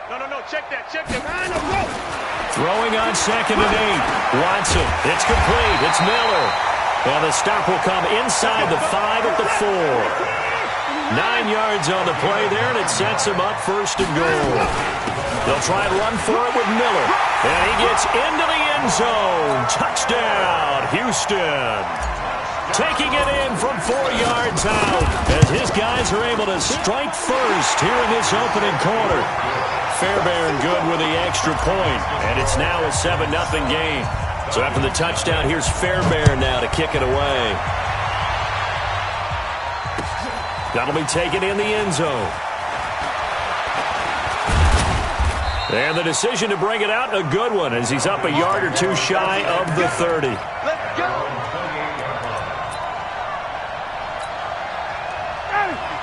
No, check that. Throwing on 2nd and 8. Watson, it's complete. It's Miller. And the stop will come inside the 5 at the 4. 9 yards on the play there, and it sets him up 1st and goal. They'll try and run for it with Miller. And he gets into the end zone. Touchdown, Houston. Taking it in from 4 yards out as his guys are able to strike first here in this opening quarter. Fairbairn good with the extra point, and it's now a 7-0 game. So after the touchdown, here's Fairbairn now to kick it away. That'll be taken in the end zone. And the decision to bring it out, a good one, as he's up a yard or two shy of the 30. Let's go.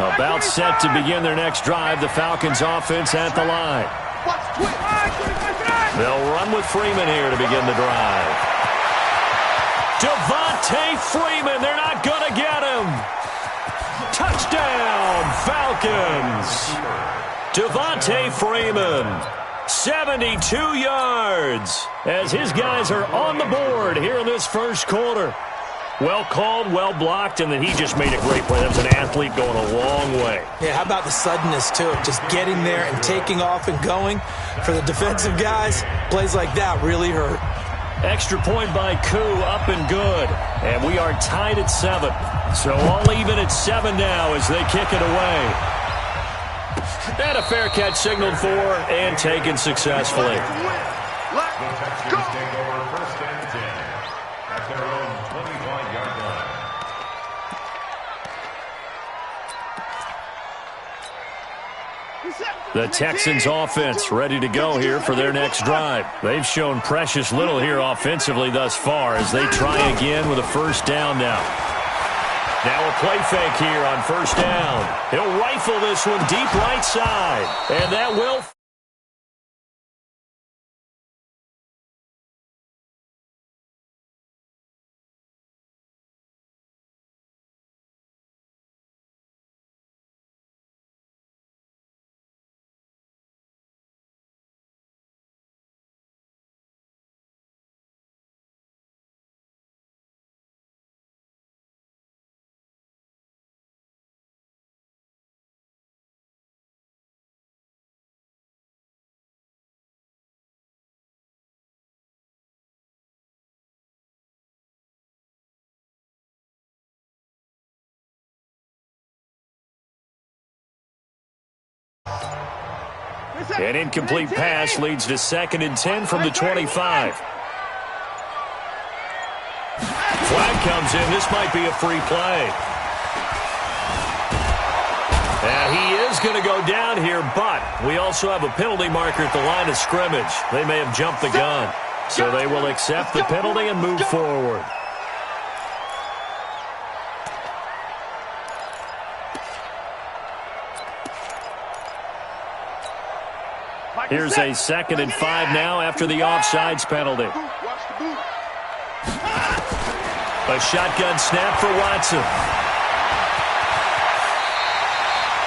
About set to begin their next drive, the Falcons offense at the line. They'll run with Freeman here to begin the drive. Devontae Freeman, they're not going to get him. Touchdown, Falcons. Devontae Freeman, 72 yards, as his guys are on the board here in this first quarter. Well called, well blocked, and then he just made a great play. That was an athlete going a long way. Yeah, how about the suddenness, too? Just getting there and taking off and going. For the defensive guys, plays like that really hurt. Extra point by Koo, up and good. And we are tied at 7. So all even at 7 now as they kick it away. And a fair catch signaled for and taken successfully. Let's go. The Texans offense ready to go here for their next drive. They've shown precious little here offensively thus far as they try again with a first down now. Now a play fake here on first down. He'll rifle this one deep right side. And that will... An incomplete pass leads to 2nd and 10 from the 25. Flag comes in. This might be a free play. And he is going to go down here, but we also have a penalty marker at the line of scrimmage. They may have jumped the gun. So they will accept the penalty and move forward. Here's a 2nd and 5 now after the offsides penalty. A shotgun snap for Watson.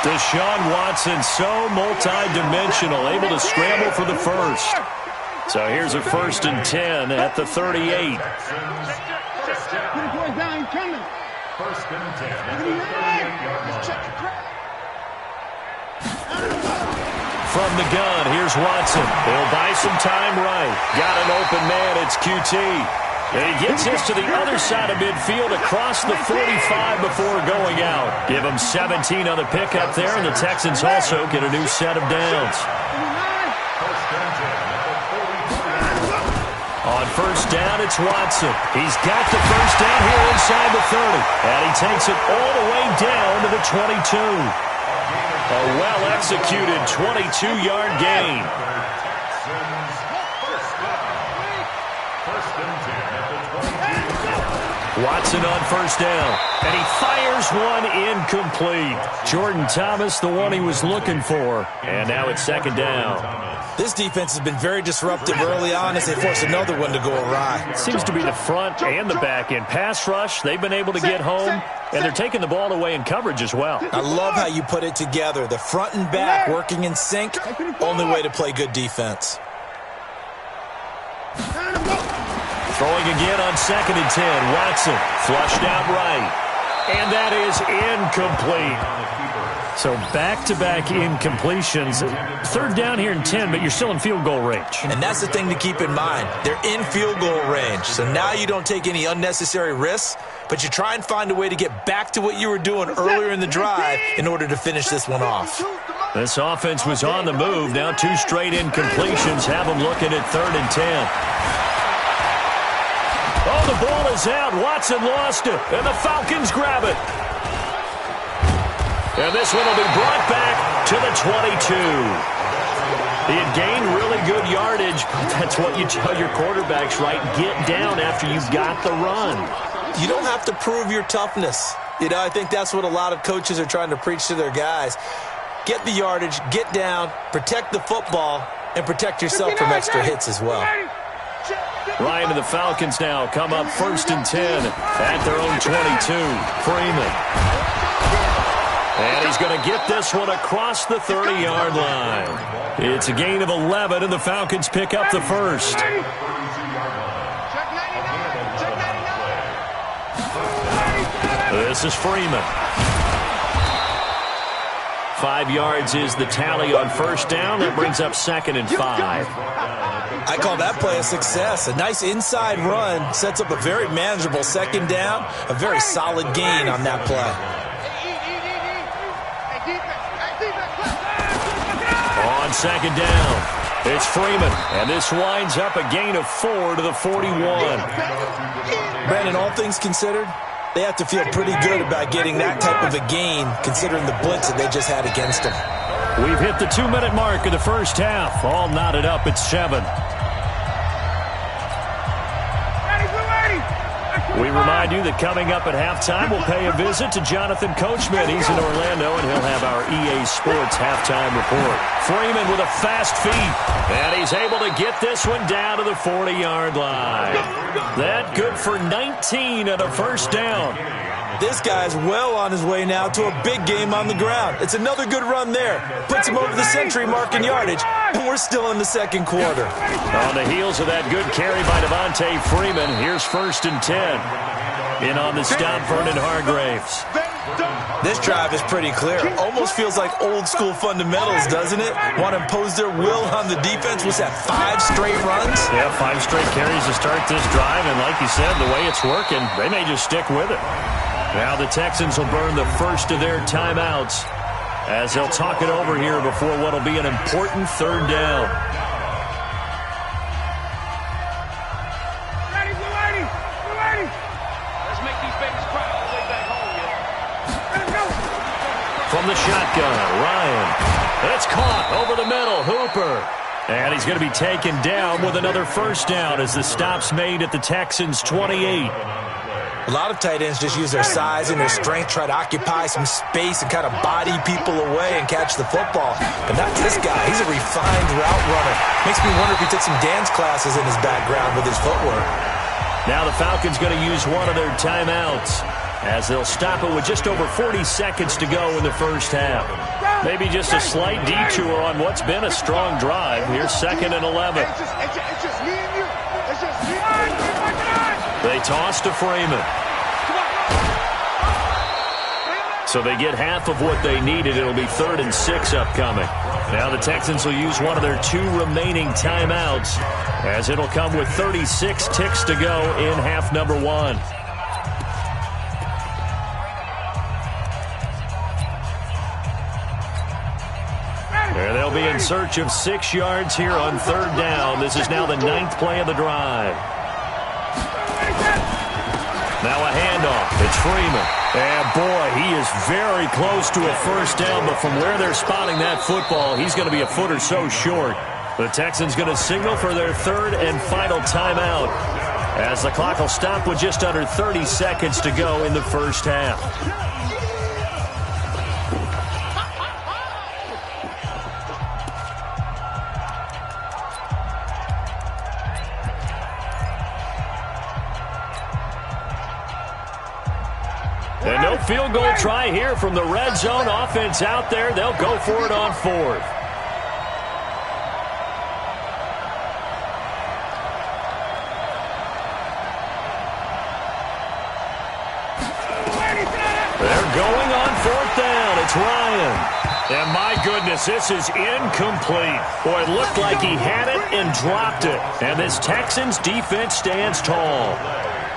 Deshaun Watson, so multi-dimensional, able to scramble for the first. So here's a 1st and 10 at the 38. First and 10 at the 38-yard line. From the gun, here's Watson. They'll buy some time right. Got an open man, it's QT. And he gets this to the other side of midfield across the 45 before going out. Give him 17 on the pickup there, and the Texans also get a new set of downs. On first down, it's Watson. He's got the first down here inside the 30. And he takes it all the way down to the 22. A well-executed 22-yard gain. Watson on first down, and he fires one incomplete. Jordan Thomas, the one he was looking for, and now it's second down. This defense has been very disruptive early on as they force another one to go awry. It seems to be the front and the back end. Pass rush, they've been able to get home, and they're taking the ball away in coverage as well. I love how you put it together. The front and back working in sync, only way to play good defense. Throwing again on 2nd and 10. Watson flushed out right. And that is incomplete. So back-to-back incompletions. Third down here in 10, but you're still in field goal range. And that's the thing to keep in mind. They're in field goal range. So now you don't take any unnecessary risks, but you try and find a way to get back to what you were doing earlier in the drive in order to finish this one off. This offense was on the move. Now 2 straight incompletions have them looking at 3rd and 10. Oh, the ball is out. Watson lost it, and the Falcons grab it. And this one will be brought back to the 22. He had gained really good yardage. That's what you tell your quarterbacks, right? Get down after you've got the run. You don't have to prove your toughness. You know, I think that's what a lot of coaches are trying to preach to their guys. Get the yardage, get down, protect the football, and protect yourself from extra hits as well. Ryan and the Falcons now come up 1st and 10 at their own 22. Freeman. And he's going to get this one across the 30-yard line. It's a gain of 11, and the Falcons pick up the first. This is Freeman. 5 yards is the tally on first down. That brings up 2nd and 5. I call that play a success. A nice inside run sets up a very manageable 2nd down. A very solid gain on that play. On 2nd down, it's Freeman. And this winds up a gain of 4 to the 41. Brandon, all things considered, they have to feel pretty good about getting that type of a gain considering the blitz that they just had against them. We've hit the 2-minute mark of the first half. All knotted up at 7. We remind you that coming up at halftime, we'll pay a visit to Jonathan Coachman. He's in Orlando, and he'll have our EA Sports halftime report. Freeman with a fast feet, and he's able to get this one down to the 40-yard line. That good for 19 and a first down. This guy's well on his way now to a big game on the ground. It's another good run there. Puts him over the century mark in yardage, and we're still in the 2nd quarter. On the heels of that good carry by Devontae Freeman, here's 1st and 10. In on the stop, Vernon Hargraves. This drive is pretty clear. Almost feels like old-school fundamentals, doesn't it? Want to impose their will on the defense. What's that, 5 straight runs? Yeah, 5 straight carries to start this drive, and like you said, the way it's working, they may just stick with it. Now the Texans will burn the first of their timeouts as they'll talk it over here before what will be an important 3rd down. Let's make these babies cry all the way back home, From the shotgun, Ryan. It's caught over the middle. Hooper. And he's going to be taken down with another first down as the stop's made at the Texans' 28. A lot of tight ends just use their size and their strength, try to occupy some space and kind of body people away and catch the football. But not this guy. He's a refined route runner. Makes me wonder if he took some dance classes in his background with his footwork. Now the Falcons going to use one of their timeouts as they'll stop it with just over 40 seconds to go in the first half. Maybe just a slight detour on what's been a strong drive. Here's 2nd and 11. It's just me and you. It's just me and you. They toss to Freeman. So they get half of what they needed. It'll be 3rd and 6 upcoming. Now the Texans will use one of their 2 remaining timeouts as it'll come with 36 ticks to go in half number 1. And they'll be in search of 6 yards here on 3rd down. This is now the 9th play of the drive. Now a handoff. It's Freeman. And, boy, he is very close to a first down, but from where they're spotting that football, he's going to be a foot or so short. The Texans going to signal for their 3rd and final timeout As the clock will stop with just under 30 seconds to go in the first half. And no field goal try here from the red zone. Offense out there. They'll go for it on fourth. They're going on fourth down. It's Ryan. And my goodness, this is incomplete. Boy, it looked like he had it and dropped it. And this Texans defense stands tall.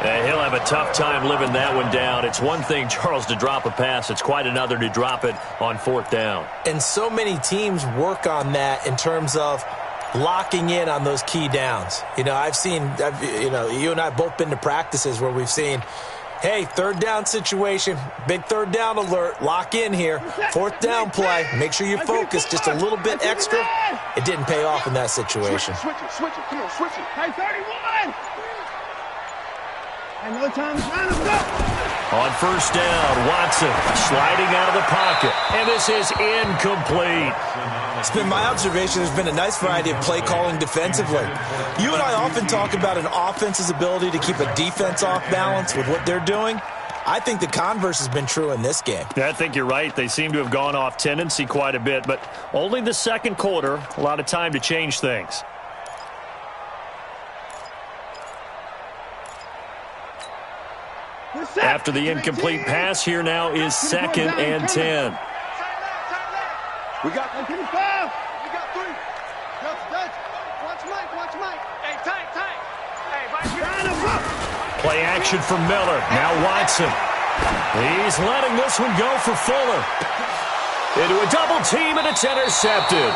He'll have a tough time living that one down. It's one thing, Charles, to drop a pass. It's quite another to drop it on fourth down. And so many teams work on that in terms of locking in on those key downs. You know, you and I have both been to practices where we've seen, hey, third down situation, big third down alert, lock in here, fourth down play, make sure you focus just a little bit extra. It didn't pay off in that situation. Switch it, come on, switch it. Hey, 31! No time, go! On first down, Watson sliding out of the pocket. And this is incomplete. It's been my observation there's been a nice variety of play calling defensively. You and I often talk about an offense's ability to keep a defense off balance with what they're doing. I think the converse has been true in this game. Yeah, I think you're right. They seem to have gone off tendency quite a bit, but only the second quarter, a lot of time to change things. After the incomplete pass, here now is 2nd and 10. We got 3. We got 3. Dutch. Watch Mike. Hey, tight. Hey, Mike. Play action for Miller. Now Watson. He's letting this one go for Fuller. Into a double team, and it's intercepted.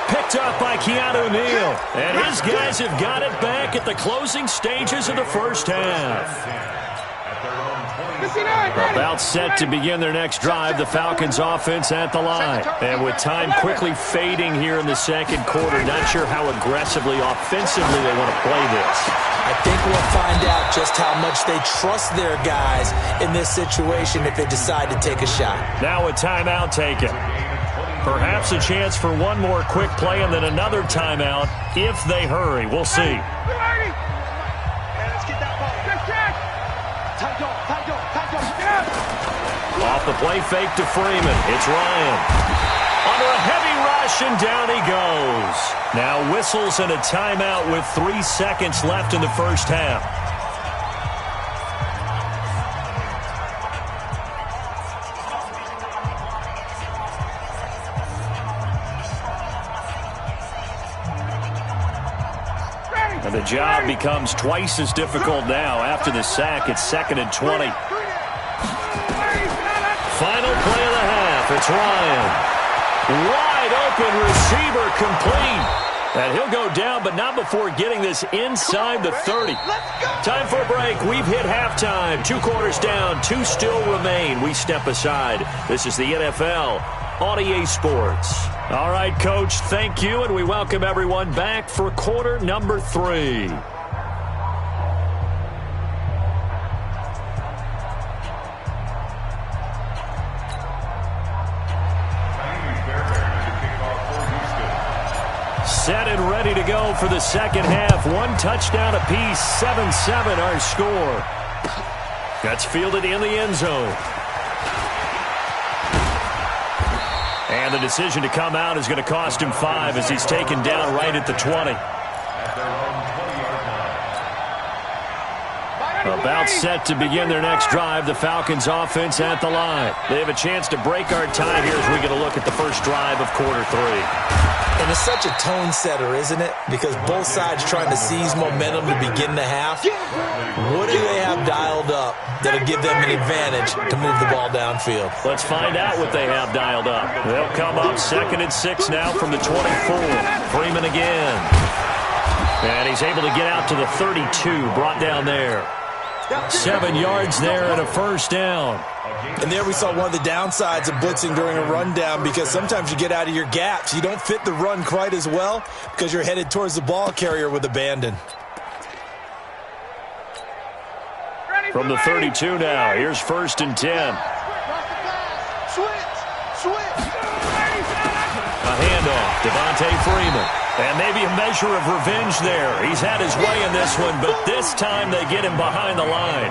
Picked up by Keanu Neal. And his guys have got it back at the closing stages of the first half. About set to begin their next drive, the Falcons offense at the line. And with time quickly fading here in the second quarter, not sure how aggressively, offensively they want to play this. I think we'll find out just how much they trust their guys in this situation if they decide to take a shot. Now a timeout taken. Perhaps a chance for one more quick play and then another timeout if they hurry. We'll see. Off the play fake to Freeman. It's Ryan. Under a heavy rush, and down he goes. Now whistles and a timeout with 3 seconds left in the first half. And the job becomes twice as difficult now after the sack. It's 2nd and 20. Final play of the half. It's Ryan. Wide open receiver complete. And he'll go down, but not before getting this inside the 30. Time for a break. We've hit halftime. 2 quarters down. 2 still remain. We step aside. This is the NFL on EA Sports. All right, Coach, thank you, and we welcome everyone back for quarter number 3. Set and ready to go for the second half. 1 touchdown apiece, 7-7 our score. That's fielded in the end zone. And the decision to come out is going to cost him 5 as he's taken down right at the 20. About set to begin their next drive, the Falcons offense at the line. They have a chance to break our tie here as we get a look at the first drive of quarter 3. And it's such a tone setter, isn't it? Because both sides trying to seize momentum to begin the half. What do they have dialed up that'll give them an advantage to move the ball downfield? Let's find out what they have dialed up. They'll come up 2nd and 6 now from the 24. Freeman again. And he's able to get out to the 32, brought down there. 7 yards there and a first down. And there we saw one of the downsides of blitzing during a rundown, because sometimes you get out of your gaps. You don't fit the run quite as well because you're headed towards the ball carrier with abandon. From the 32 now, here's 1st and 10. A handoff, Devontae Freeman. And maybe a measure of revenge there. He's had his way in this one, but this time they get him behind the line.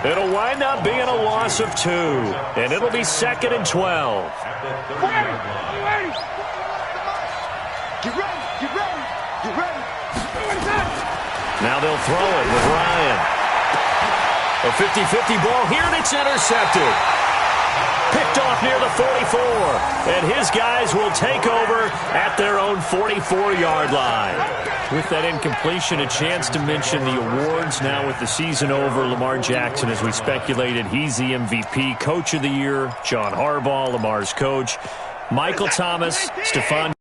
It'll wind up being a loss of 2, and it'll be 2nd and 12. Get ready, get ready, get ready. Now they'll throw it with Ryan. A 50-50 ball here, and it's intercepted. Picked off near the 44, and his guys will take over at their own 44-yard line. With that incompletion, a chance to mention the awards. Now with the season over, Lamar Jackson, as we speculated, he's the MVP, Coach of the Year. John Harbaugh, Lamar's coach. Michael Thomas, Stephon